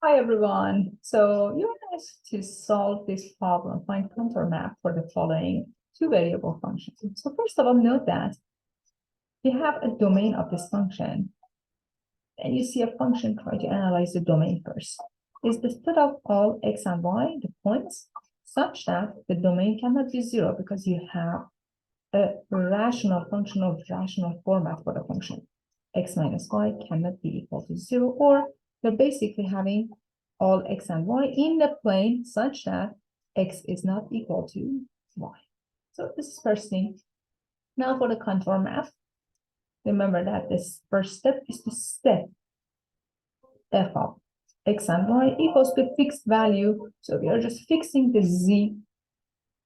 Hi everyone. So you're asked to solve this problem, find contour map for the following two variable functions. So first of all, note that you have a domain of this function, and you see a function, try to analyze the domain first. Is the set of all x and y, the points, such that the domain cannot be zero because you have a rational function of rational format for the function. X minus y cannot be equal to zero, or you're basically having all x and y in the plane such that x is not equal to y. So this is first thing. Now for the contour map, remember that this first step is to set f of x and y equals to fixed value. So we are just fixing the z,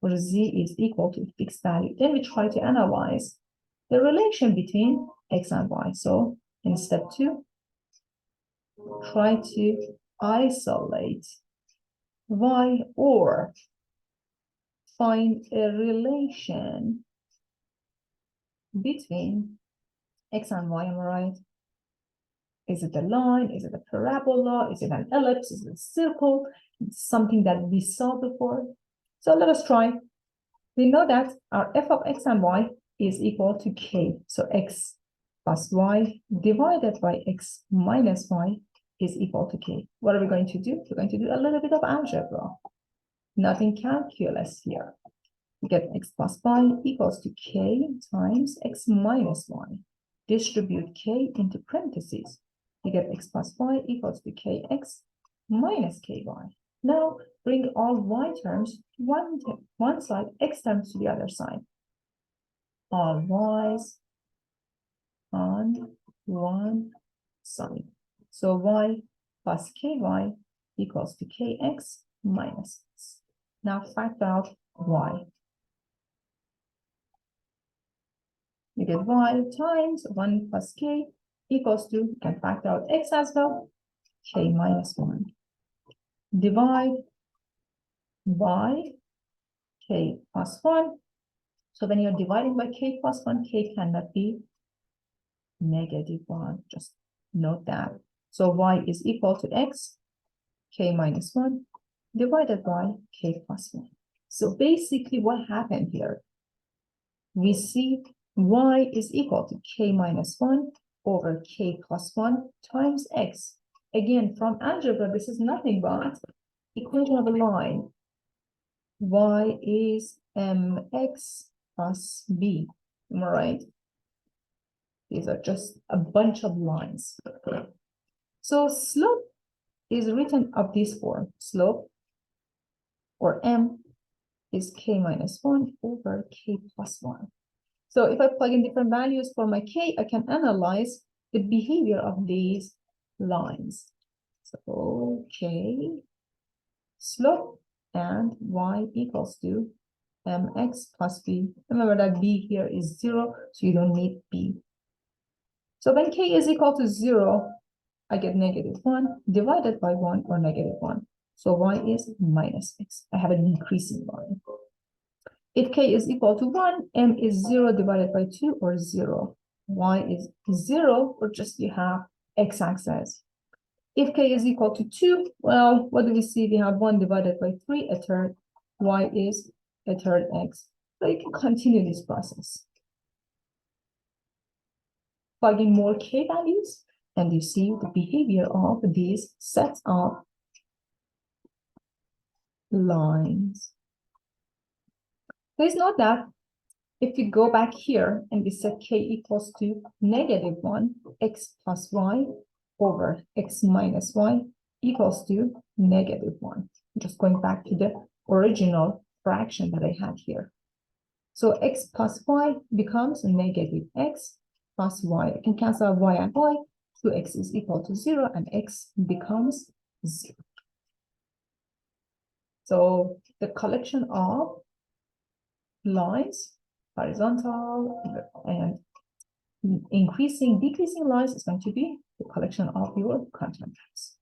where z is equal to fixed value. Then we try to analyze the relation between x and y. So in step 2, try to isolate y or find a relation between x and y. Am I right? Is it a line? Is it a parabola? Is it an ellipse? Is it a circle? It's something that we saw before. So let us try. We know that our f of x and y is equal to k. So x plus y divided by x minus y is equal to k. What are we going to do? We're going to do a little bit of algebra. Nothing calculus here. We get x plus y equals to k times x minus y. Distribute k into parentheses. You get x plus y equals to kx minus ky. Now bring all y terms to one side, x terms to the other side. All y's on one side. So y plus ky equals to kx minus x. Now factor out y. You get y times 1 plus k equals to, you can factor out x as well, k minus 1. Divide by k plus 1. So when you're dividing by k plus 1, k cannot be -1. Just note that. So y is equal to x, k minus 1, divided by k plus 1. So basically what happened here, we see y is equal to k minus 1 over k plus 1 times x. Again, from algebra, this is nothing but equation of a line. Y is mx plus b. Am I right? These are just a bunch of lines. So slope is written of this form. Slope, or m, is k minus 1 over k plus 1. So if I plug in different values for my k, I can analyze the behavior of these lines. So k slope and y equals to mx plus b. Remember that b here is 0, so you don't need b. So when k is equal to 0, I get -1 divided by 1 or -1. So y is minus x. I have an increasing line. If k is equal to 1, m is 0 divided by 2 or 0. Y is 0, or just you have x-axis. If k is equal to 2, well, what do we see? We have 1 divided by 3, a third. Y is a third x. So you can continue this process. Plug in more k values, and you see the behavior of these sets of lines. Please note that if we go back here and we set k equals to -1, x plus y over x minus y equals to -1. Just going back to the original fraction that I had here. So x plus y becomes -x plus y. I can cancel out y and y. 2x is equal to 0, and x becomes 0. So the collection of lines, horizontal and decreasing lines, is going to be the collection of your contour maps.